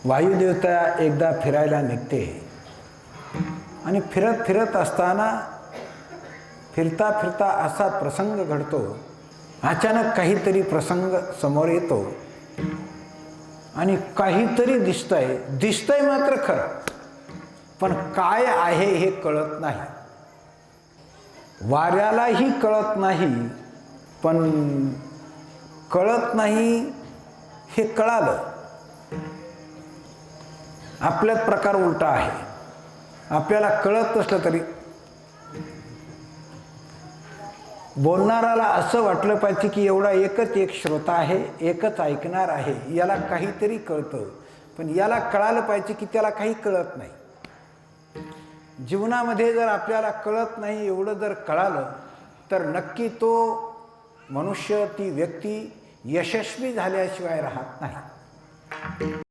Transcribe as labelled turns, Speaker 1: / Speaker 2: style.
Speaker 1: वायुदेवता एकदा फिरायला निघते आणि फिरत फिरत असताना फिरता फिरता असा प्रसंग घडतो, अचानक काहीतरी प्रसंग समोर येतो आणि काहीतरी दिसतंय मात्र खरं, पण काय आहे हे कळत नाही. वाऱ्यालाही कळत नाही, पण कळत नाही हे कळालं. आपल्यात प्रकार उलटा आहे. आपल्याला कळत नसलं तरी बोलणाऱ्याला असं वाटलं पाहिजे की एवढा एकच एक श्रोता आहे, एकच ऐकणार आहे, याला काहीतरी कळतं, पण याला कळालं पाहिजे की त्याला काही कळत नाही. जीवनामध्ये जर आपल्याला कळत नाही एवढं जर कळालं तर नक्की तो मनुष्य, ती व्यक्ती यशस्वी झाल्याशिवाय राहत नाही.